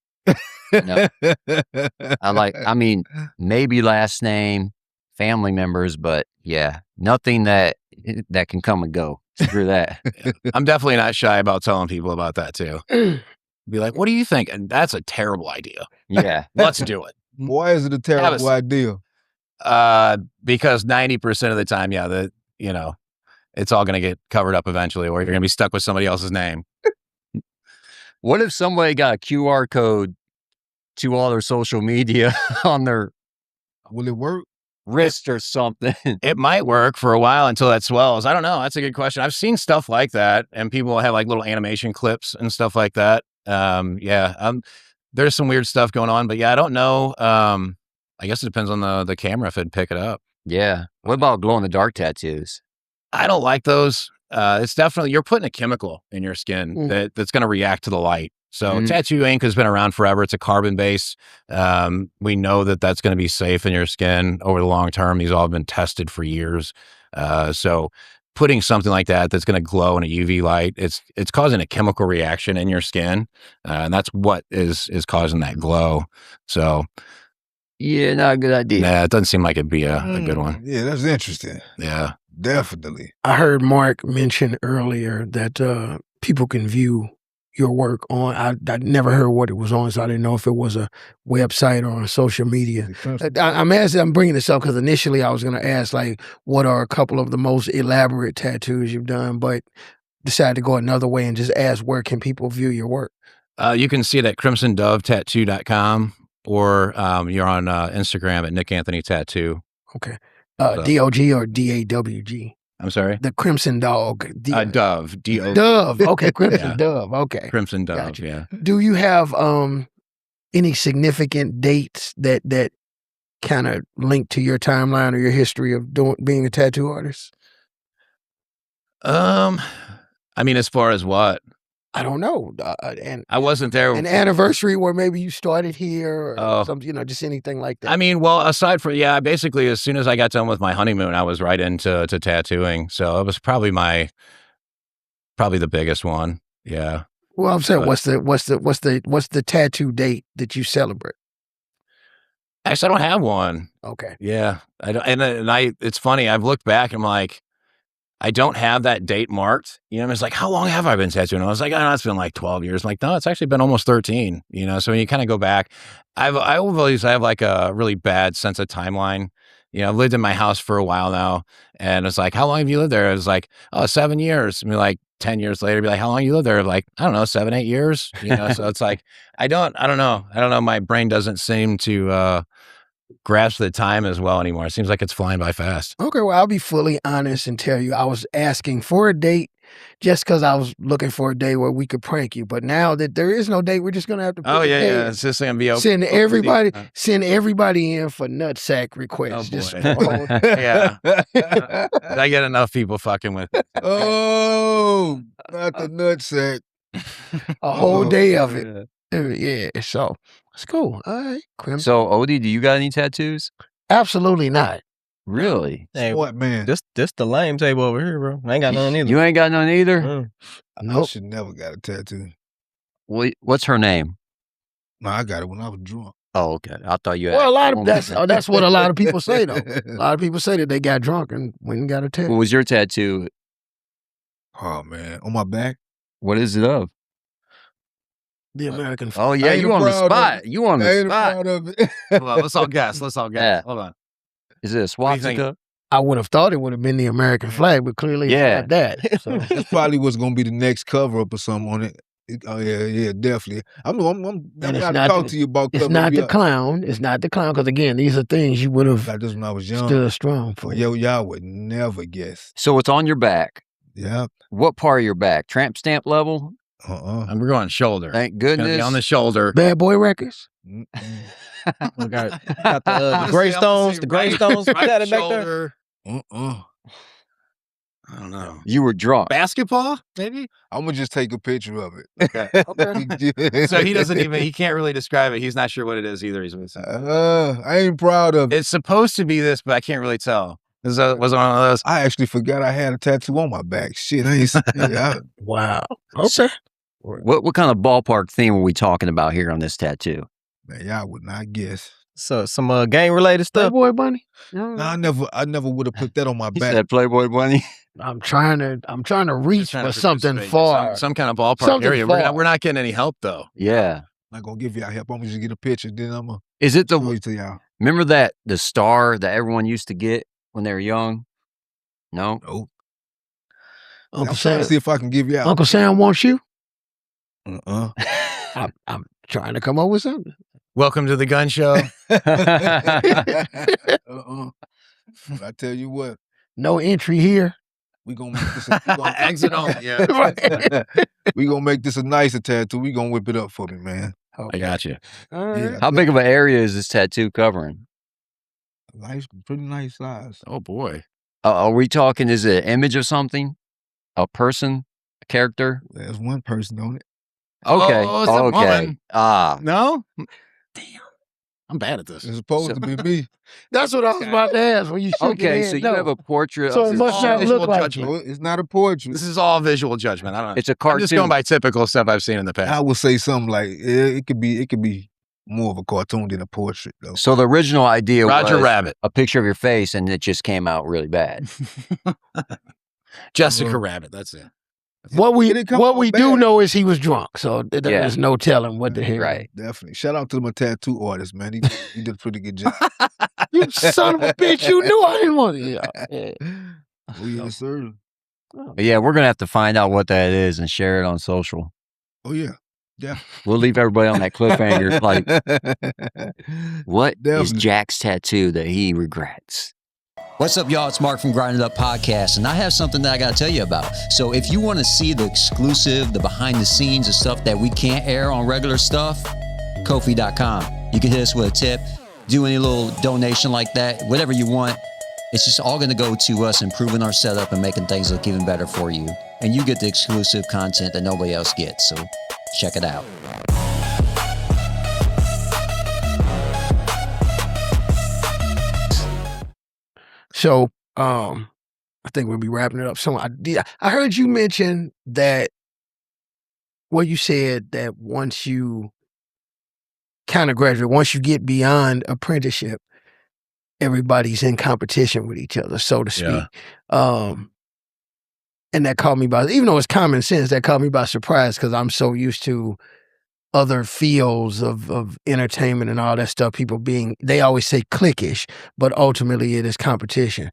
No. Maybe last name, family members, but yeah, nothing that can come and go. Screw that. I'm definitely not shy about telling people about that too. Be like, what do you think? And that's a terrible idea. Yeah. Let's do it. Why is it a terrible idea? Because 90% of the time, it's all going to get covered up eventually, or you're going to be stuck with somebody else's name. What if somebody got a QR code to all their social media on their Will it work? wrist or something? It might work for a while until that swells. I don't know. That's a good question. I've seen stuff like that, and people have like little animation clips and stuff like that. There's some weird stuff going on, but yeah, I don't know. I guess it depends on the camera if it'd pick it up. Yeah. What about glow in the dark tattoos? I don't like those. It's definitely, you're putting a chemical in your skin that's going to react to the light. So tattoo ink has been around forever. It's a carbon base. We know that that's going to be safe in your skin over the long term. These all have been tested for years. So putting something like that's going to glow in a UV light, it's causing a chemical reaction in your skin. And that's what is causing that glow. So yeah, not a good idea. Yeah, it doesn't seem like it'd be a good one. Yeah, that's interesting. Yeah. Definitely. I heard Mark mention earlier that people can view your work on. I never heard what it was on, so I didn't know if it was a website or on social media. I'm bringing this up because initially I was going to ask, like, what are a couple of the most elaborate tattoos you've done, but decided to go another way and just ask, where can people view your work? You can see it at crimsondovetatattoo.com, or you're on Instagram at Nick Anthony Tattoo. Okay. D-O-G or D-A-W-G? I'm sorry? The Crimson Dog. Dove. D-O-V. Dove. Okay, Crimson Dove. Okay. Crimson Dove, Gotcha. yeah. Do you have any significant dates that kind of link to your timeline or your history of being a tattoo artist? As far as what? I don't know. I wasn't there. An anniversary where maybe you started here or something, just anything like that. Aside from, basically as soon as I got done with my honeymoon, I was right into tattooing. So it was probably the biggest one. Yeah. Well, I'm saying, what's the tattoo date that you celebrate? Actually, I don't have one. Okay. Yeah. I don't, and it's funny. I've looked back and I'm like, I don't have that date marked. It's like, how long have I been tattooing? I was like, it's been like 12 years. I'm like, no, it's actually been almost 13. So when you kind of go back, I have like a really bad sense of timeline. I've lived in my house for a while now, and it's like, how long have you lived there? It was like, 7 years. Like 10 years later, be like, how long you lived there? Like, I don't know, 7, 8 years. So it's like, I don't know. My brain doesn't seem to grasp the time as well anymore. It seems like it's flying by fast. Okay, well, I'll be fully honest and tell you I was asking for a date just because I was looking for a day where we could prank you. But now that there is no date, we're just going to have to put It's just going to be open. Send everybody in for nutsack requests. Yeah. I get enough people fucking with it. Oh, not the nutsack. A whole day of it. Yeah, so it's cool. All right. Crimson. So, Odie, do you got any tattoos? Absolutely not. Really? Hey, What, man? this the lame table over here, bro. I ain't got none either. You ain't got none either? I should never got a tattoo. What's her name? No, I got it when I was drunk. Oh, okay. I thought you had. Well, that's what a lot of people say, though. A lot of people say that they got drunk and went and got a tattoo. What was your tattoo? Oh, man. On my back? What is it of? The American flag. Oh, yeah, you on the spot. You on the spot. Proud of it. Hold on, let's all guess. Yeah. Hold on. Is it a swastika? I would have thought it would have been the American flag, but clearly it's not that. So. That's probably what's gonna be the next cover up or something on it. Oh yeah, definitely. I'm gonna talk to you about. It's not the clown. It's not the clown because again, these are things you would have. Got this when I was young. Stood strong for. Yo, y'all would never guess. So it's on your back. Yeah. What part of your back? Tramp stamp level? And we're going shoulder. Thank goodness. On the shoulder. Bad Boy Records. We got the gravestones. The gravestones. Right Got it back shoulder. there. I don't know. You were drunk. Basketball, maybe? I'm gonna just take a picture of it. Okay. So he can't really describe it. He's not sure what it is either. He's missing. I ain't proud of it. It's supposed to be this, but I can't really tell. Was one of those? I actually forgot I had a tattoo on my back. Shit, I ain't. Wow. Okay. What kind of ballpark theme are we talking about here on this tattoo? Man, y'all would not guess. So some gang related stuff. Playboy Bunny. No, I never would have put that on my He back. said Playboy Bunny. I'm trying to reach for something far. Some kind of ballpark area. We're not getting any help though. Yeah. I'm not gonna give y'all help. I'm gonna just get a picture. Then I'm gonna. Is it show it to y'all? Remember the star that everyone used to get when they were young? No. Nope. Uncle I'm trying to Sam. see if I can give y'all. Uncle Sam wants you. I'm trying to come up with something. Welcome to the gun show. I tell you what. No entry here. We gonna make this exit on. Yeah. We gonna make this a nicer tattoo. We gonna whip it up for me, man. I got you. Yeah. How big of an area is this tattoo covering? Nice, pretty nice size. Oh boy. Are we talking? Is it an image of something? A person? A character? There's one person on it. Okay. Oh, it's a okay. woman. No. Damn. I'm bad at this. It's supposed to be me. That's what I was about to ask. When you shook Okay, your so head, you no. have a portrait. So of it must not visual look like judgment. you. No, it's not a portrait. This is all visual judgment. I don't know. It's a I'm cartoon. just going by typical stuff I've seen in the past. I would say something like it could be more of a cartoon than a portrait, though. So the original idea Roger was Rabbit. a picture of your face, and it just came out really bad. Jessica Rabbit. That's it. What we bad. do know is he was drunk, so there's no telling what the hell. Right. Definitely. Shout out to my tattoo artist, man. He did a pretty good job. You son of a bitch! You knew I didn't want to. Yeah. Oh, yes, sir. But yeah, we're gonna have to find out what that is and share it on social. Oh yeah. Yeah. We'll leave everybody on that cliffhanger. Like, what is Definitely. Jack's tattoo that he regrets? What's up, y'all? It's Mark from Grinding Up Podcast, and I have something that I got to tell you about. So if you want to see the exclusive, the behind the scenes of stuff that we can't air on regular stuff, Ko-fi.com. You can hit us with a tip, do any little donation like that, whatever you want. It's just all going to go to us improving our setup and making things look even better for you. And you get the exclusive content that nobody else gets, so check it out. So, I think we'll be wrapping it up soon. I heard you mention that. Well, you said that once you kind of graduate, once you get beyond apprenticeship, everybody's in competition with each other, so to speak. Yeah. And that caught me by, even though it's common sense, that caught me by surprise because I'm so used to other fields of entertainment and all that stuff, people being, they always say cliquish, but ultimately it is competition.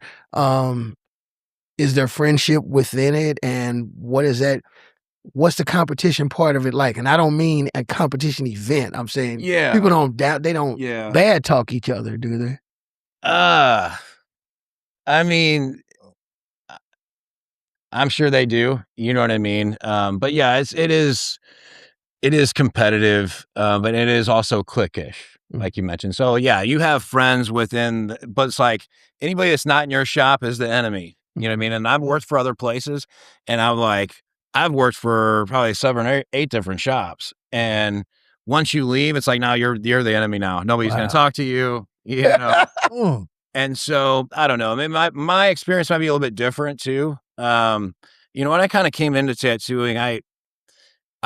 Is there friendship within it? And what is that? What's the competition part of it like? And I don't mean a competition event. I'm saying people don't doubt, they don't bad talk each other, do they? I mean, I'm sure they do. You know what I mean? But yeah, it is competitive, but it is also cliquish, like you mentioned. So yeah, you have friends within, but it's like anybody that's not in your shop is the enemy. You know what I mean? And I've worked for other places, and I've worked for probably 7 or 8 different shops. And once you leave, it's like, now you're the enemy now. Nobody's going to talk to you, you know? And so, I don't know. I mean, my experience might be a little bit different too. You know, when I kind of came into tattooing, I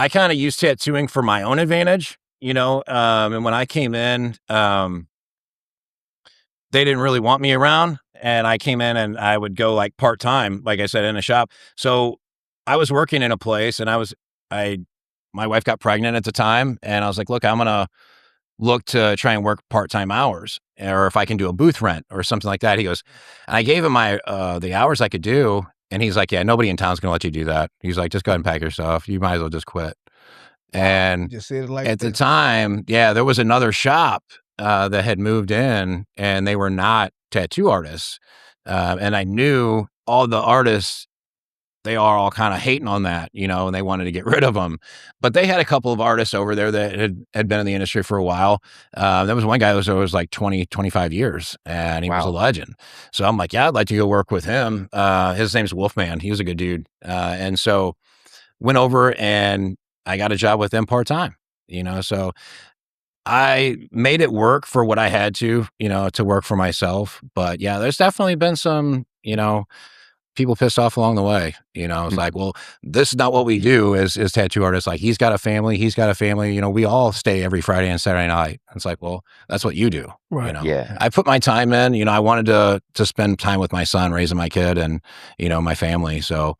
kind of used tattooing for my own advantage, you know? And when I came in, they didn't really want me around. And I came in and I would go like part-time, like I said, in a shop. So I was working in a place, and my wife got pregnant at the time, and I was like, look, I'm going to look to try and work part-time hours, or if I can do a booth rent or something like that. He goes, and I gave him the hours I could do. And he's like, yeah, nobody in town's going to let you do that. He's like, just go ahead and pack your stuff. You might as well just quit. And Just said it like at that. the time, there was another shop that had moved in, and they were not tattoo artists. And I knew all the artists, they are all kind of hating on that, and they wanted to get rid of them. But they had a couple of artists over there that had been in the industry for a while. There was one guy that was like 20, 25 years, and he was a legend. So I'm like, yeah, I'd like to go work with him. His name's Wolfman. He was a good dude. And so went over and I got a job with them part-time, so I made it work for what I had to work for myself. But yeah, there's definitely been some, people pissed off along the way. It's like, well, this is not what we do as tattoo artists. Like, he's got a family. We all stay every Friday and Saturday night. It's like, well, that's what you do. Right. Yeah. I put my time in. I wanted to spend time with my son, raising my kid, and my family. So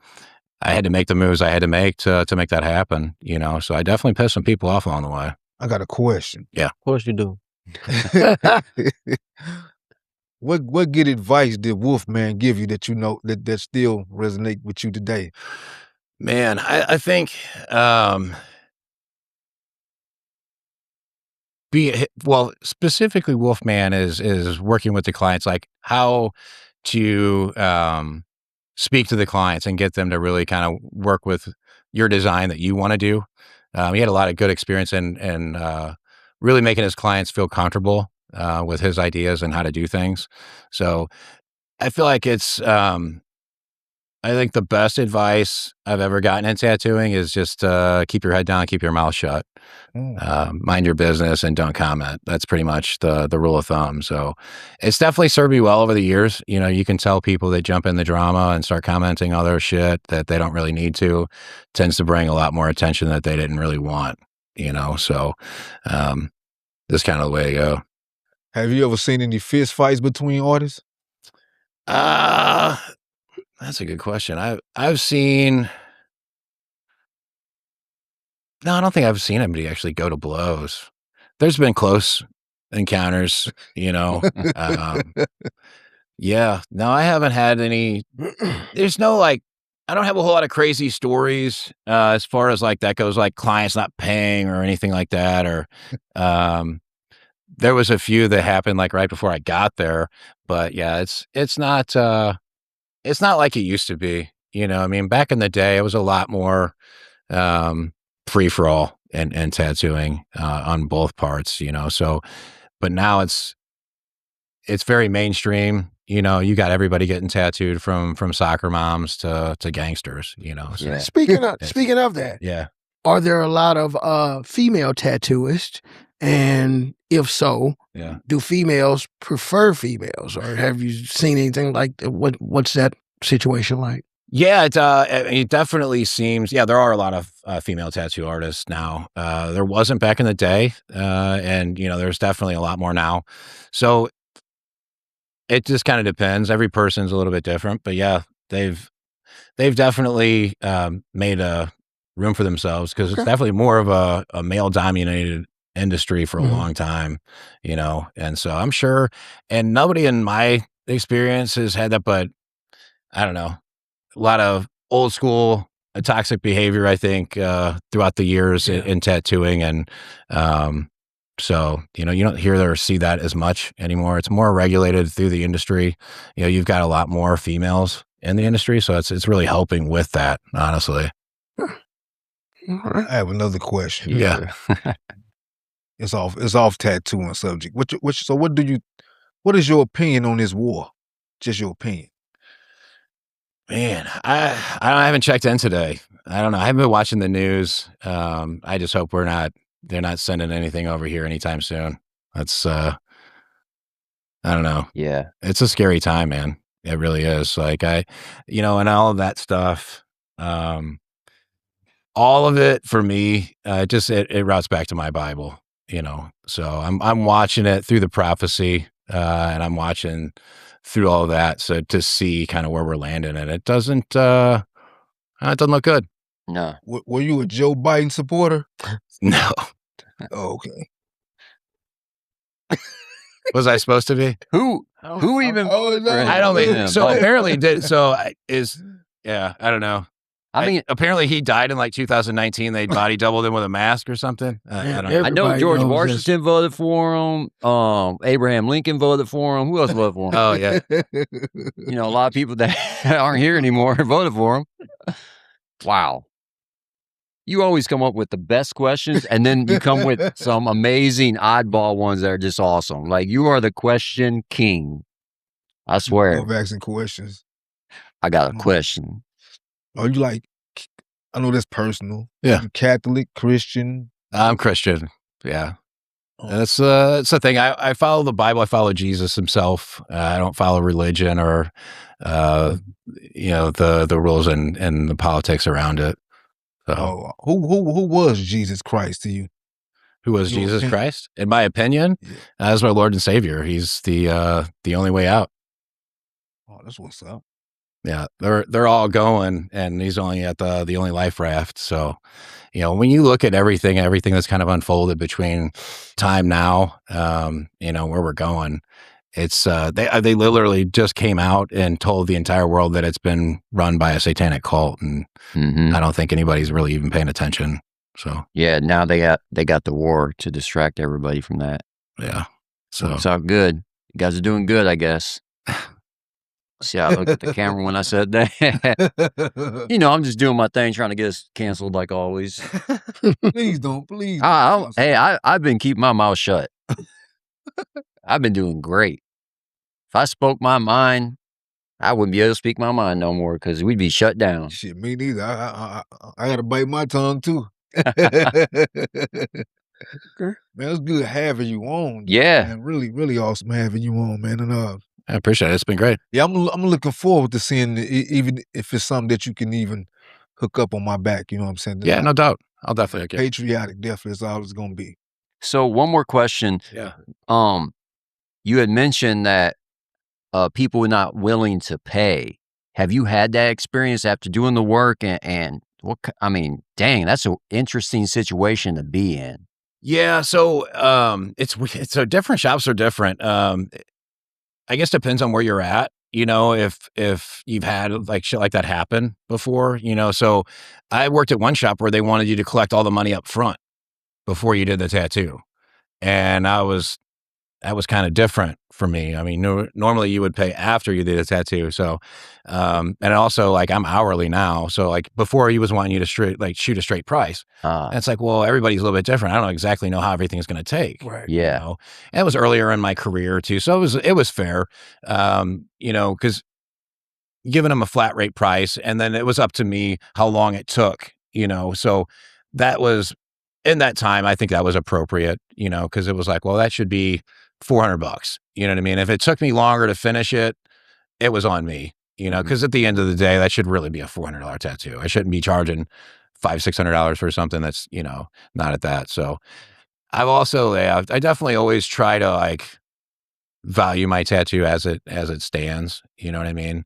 I had to make the moves I had to make to make that happen. So I definitely pissed some people off along the way. I got a question. Yeah. Of course you do. What good advice did Wolfman give you that that still resonate with you today? Man, I think specifically Wolfman is working with the clients, like how to speak to the clients and get them to really kind of work with your design that you want to do. He had a lot of good experience in really making his clients feel comfortable with his ideas and how to do things. So I feel like it's, I think the best advice I've ever gotten in tattooing is just keep your head down, keep your mouth shut, mind your business, and don't comment. That's pretty much the rule of thumb. So it's definitely served me well over the years. You can tell people that jump in the drama and start commenting other shit that they don't really need to, tends to bring a lot more attention that they didn't really want, so this kind of the way to go. Have you ever seen any fist fights between artists? That's a good question. I've seen. No, I don't think I've seen anybody actually go to blows. There's been close encounters, yeah. No, I haven't had any. There's no I don't have a whole lot of crazy stories as far as like that goes, like clients not paying or anything like that. Or there was a few that happened like right before I got there, but yeah, it's not like it used to be. I mean, back in the day, it was a lot more free for all and tattooing on both parts. So, but now it's very mainstream. You got everybody getting tattooed from soccer moms to gangsters. So. Yeah. Speaking of that, Yeah. are there a lot of female tattooists? And if so, Yeah. do females prefer females, or have you seen anything like that? What's that situation like? Yeah, it definitely seems. Yeah, there are a lot of female tattoo artists now. There wasn't back in the day, and there's definitely a lot more now. So it just kind of depends. Every person's a little bit different, but yeah, they've definitely made a room for themselves because it's definitely more of a male dominated industry for a long time, and so I'm sure, and nobody in my experience has had that, but I don't know, a lot of old school toxic behavior, I think, throughout the years in tattooing. And so, you don't hear or see that as much anymore. It's more regulated through the industry. You've got a lot more females in the industry. So it's really helping with that, honestly. I have another question. Yeah. It's off tattooing subject. What is your opinion on this war? Just your opinion. Man, I haven't checked in today. I don't know. I haven't been watching the news. I just hope they're not sending anything over here anytime soon. That's, I don't know. Yeah. It's a scary time, man. It really is. Like and all of that stuff, all of it for me, it routes back to my Bible, so I'm watching it through the prophecy, and I'm watching through all of that. So to see kind of where we're landing, and it doesn't look good. No. Were you a Joe Biden supporter? No. Oh, okay. Was I supposed to be? Who even voted for him? I don't think Yeah, so. but- Apparently did. So I don't know. I mean, apparently he died in like 2019. They body doubled him with a mask or something. I don't know. I know Everybody George knows Washington voted for him. Abraham Lincoln voted for him. Who else voted for him? Oh yeah. You know, a lot of people that aren't here anymore voted for him. Wow. You always come up with the best questions, and then you come with some amazing oddball ones that are just awesome. Like, you are the question king. I swear. Love asking questions. I got a question. Are you like, I know that's personal. Yeah. You Catholic, Christian? I'm Christian. Yeah. Oh. And that's the thing. I follow the Bible. I follow Jesus himself. I don't follow religion or, the rules and the politics around it. So, Who was Jesus Christ to you? who was Your Jesus opinion. Christ? In my opinion, as my Lord and Savior. He's the only way out. Oh, that's what's up. Yeah, they're all going, and he's only at the only life raft. So, when you look at everything that's kind of unfolded between time now, where we're going, it's they literally just came out and told the entire world that it's been run by a satanic cult, and I don't think anybody's really even paying attention. So Yeah, now they got the war to distract everybody from that. yeah, so It's all good. You guys are doing good, I guess. See, I looked at the camera when I said that. I'm just doing my thing, trying to get us canceled like always. Please don't, please. I've been keeping my mouth shut. I've been doing great. If I spoke my mind, I wouldn't be able to speak my mind no more because we'd be shut down. Shit, me neither. I gotta bite my tongue too. Man, it's good having you on. Yeah. Man, really, really awesome having you on, man. And I appreciate it. It's been great. yeah, I'm looking forward to seeing even if it's something that you can even hook up on my back. You know what I'm saying? Yeah, no doubt. I'll definitely hook you up. Patriotic, definitely is all it's gonna be. So one more question. Yeah. You had mentioned that people were not willing to pay. Have you had that experience after doing the work? And dang, that's an interesting situation to be in. Yeah, so it's so different shops are different. I guess depends on where you're at. If you've had like shit like that happen before. So I worked at one shop where they wanted you to collect all the money up front before you did the tattoo, and that was kind of different for me. I mean, normally you would pay after you did a tattoo. So, and also like I'm hourly now. So like before he was wanting you to shoot a straight price. And it's like, well, everybody's a little bit different. I don't exactly know how everything's going to take. Right. Yeah. And it was earlier in my career too. So it was fair, because giving them a flat rate price, and then it was up to me how long it took, so that was, in that time, I think that was appropriate, because it was like, well, that should be $400. You know what I mean? If it took me longer to finish it, it was on me, because at the end of the day, that should really be a $400 tattoo. I shouldn't be charging $500-$600 for something that's, not at that. So I've also, I definitely always try to like value my tattoo as it stands. You know what I mean?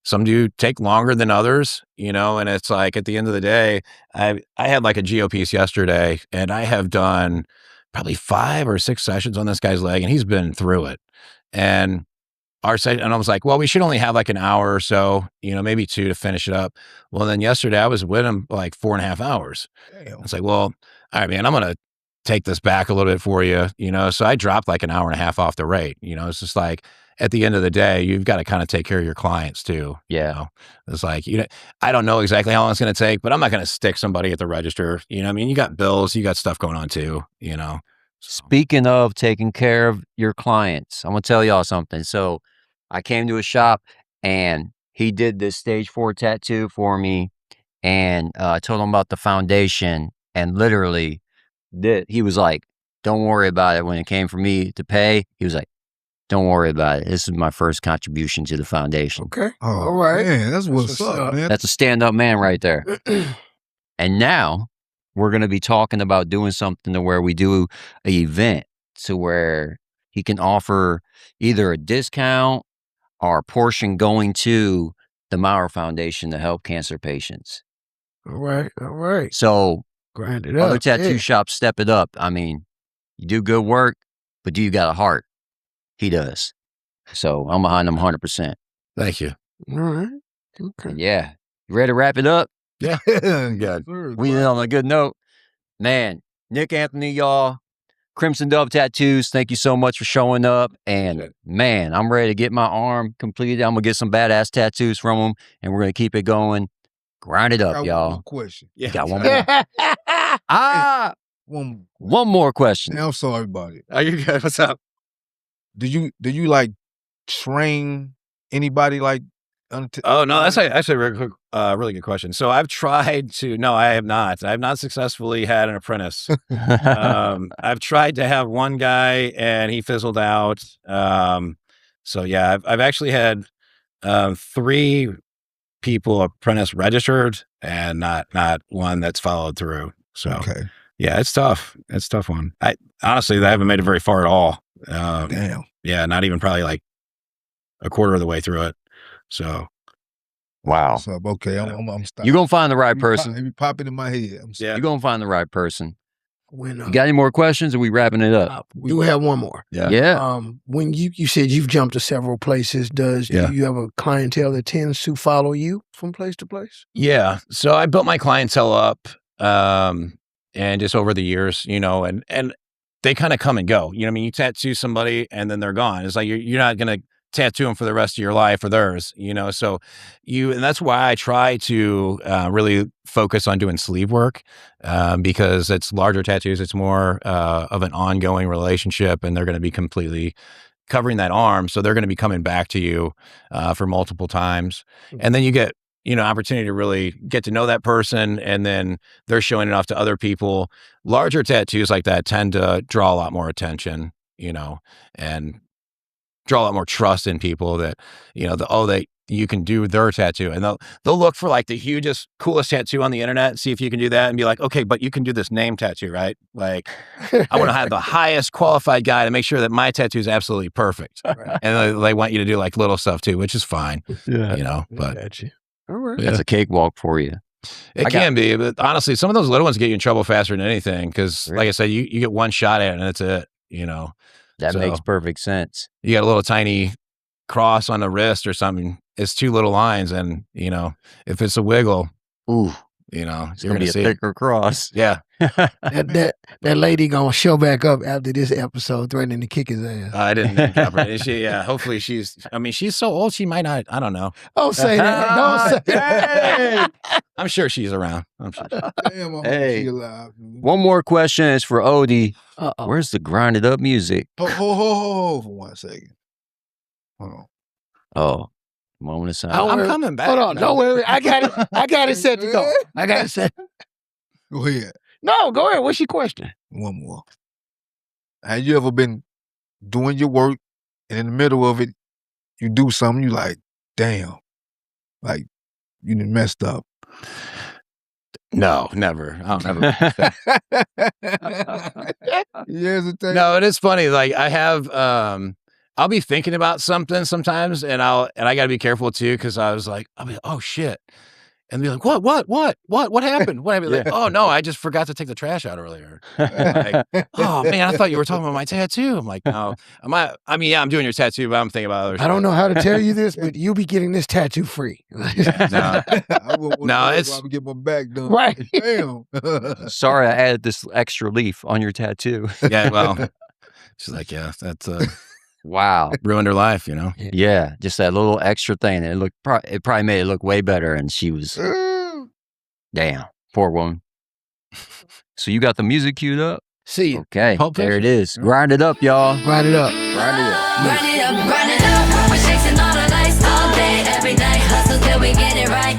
Some do take longer than others, and it's like at the end of the day, I had like a geo piece yesterday, and I have done probably 5 or 6 sessions on this guy's leg, and he's been through it. And I was like, well, we should only have like an hour or so, maybe 2 to finish it up. Well, then yesterday I was with him like 4.5 hours. Damn. It's like, well, all right, man, I'm going to take this back a little bit for you, so I dropped like an hour and a half off the rate. It's just like, at the end of the day, you've got to kind of take care of your clients too. Yeah. It's like, I don't know exactly how long it's going to take, but I'm not going to stick somebody at the register. You got bills, you got stuff going on too, So. Speaking of taking care of your clients, I'm going to tell y'all something. So I came to a shop and he did this stage 4 tattoo for me, and I told him about the foundation, and literally he was like, don't worry about it. When it came for me to pay, he was like, don't worry about it. This is my first contribution to the foundation. Okay. Oh, All right. man, that's what's up, man. That's a stand-up man right there. And now we're going to be talking about doing something to where we do an event to where he can offer either a discount or a portion going to the Maurer Foundation to help cancer patients. All right. All right. So Grind it up. other tattoo shops, step it up. I mean, you do good work, but do you got a heart? He does. So I'm behind him 100%. Thank you. All right. Okay. Yeah. You ready to wrap it up? Yeah. Good. We end on a good note. Man, Nick Anthony, y'all. Crimson Dove Tattoos, thank you so much for showing up. And man, I'm ready to get my arm completed. I'm going to get some badass tattoos from him, and we're going to keep it going. Grind it up, y'all. One more question. Yeah. Got one more. One more question. I'm sorry about it. Are you good? What's up? Do you like train anybody like? Oh no, that's actually a really good question. So I've tried to. No, I have not. I have not successfully had an apprentice. I've tried to have one guy, and he fizzled out. So yeah, I've actually had 3 people apprentice registered, and not one that's followed through. So Okay. yeah, it's tough. It's a tough one. I honestly haven't made it very far at all. Damn. Yeah, not even probably like a quarter of the way through it. So, Wow. What's up? Okay, I'm stopping. You're going to find the right person. It be popping in my head. I'm yeah. You're going to find the right person. When, You got any more questions, or we wrapping it up? we do have one more. Yeah. Yeah. When you said you've jumped to several places, do you have a clientele that tends to follow you from place to place? Yeah. So I built my clientele up, and just over the years, and they kind of come and go. You know what I mean? You tattoo somebody and then they're gone. It's like you're not going to tattoo them for the rest of your life or theirs, so and that's why I try to really focus on doing sleeve work, because it's larger tattoos. It's more of an ongoing relationship, and they're going to be completely covering that arm. So they're going to be coming back to you for multiple times. And then you get, opportunity to really get to know that person, and then they're showing it off to other people. Larger tattoos like that tend to draw a lot more attention, and draw a lot more trust in people that, you can do their tattoo, and they'll look for like the hugest, coolest tattoo on the internet and see if you can do that, and be like, okay, but you can do this name tattoo, right? Like, I want to have the highest qualified guy to make sure that my tattoo is absolutely perfect. Right. And they want you to do like little stuff too, which is fine. Yeah. But all right. That's a cakewalk for you. It can be, but honestly, some of those little ones get you in trouble faster than anything. Cause like I said, you get one shot at it and that's it, That makes perfect sense. You got a little tiny cross on the wrist or something. It's 2 little lines, and if it's a wiggle, ooh, you're gonna be a thicker cross. Yeah. that lady gonna show back up after this episode, threatening to kick his ass. I didn't drop her. Hopefully she's so old she might not. I don't know. Don't say that. Don't say that. I'm sure she's around. I'm sure. Damn, Hey, one more question is for Odie. Where's the grinded up music? Hold for 1 second. Hold on. Oh, moment of silence. I'm coming back. Hold on. Don't worry. I got it set to go. I got it set. Go ahead. No, go ahead. What's your question? One more. Have you ever been doing your work, and in the middle of it, you do something, you like, damn, like you done messed up? No, never. I'll never. No, it is funny. Like I have, I'll be thinking about something sometimes, and I got to be careful too, because I'll be like, oh shit. And be like, what happened? What happened? Like, oh no, I just forgot to take the trash out earlier. Like, oh man, I thought you were talking about my tattoo. I'm like, no, I'm doing your tattoo, but I'm thinking about other I don't know how to tell you this, but you'll be getting this tattoo free. No, it's get my back done. Right. Damn. Sorry, I added this extra leaf on your tattoo. Yeah, well, she's like, yeah, that's wow, ruined her life, Yeah, just that little extra thing. It probably made it look way better, and she was, damn, poor woman. So you got the music queued up? See you. Okay, there it is. Grind it up, y'all. Grind it up. Grind it up, grind it up. We're chasing all the lights all day, every night. Hustle till we get it right.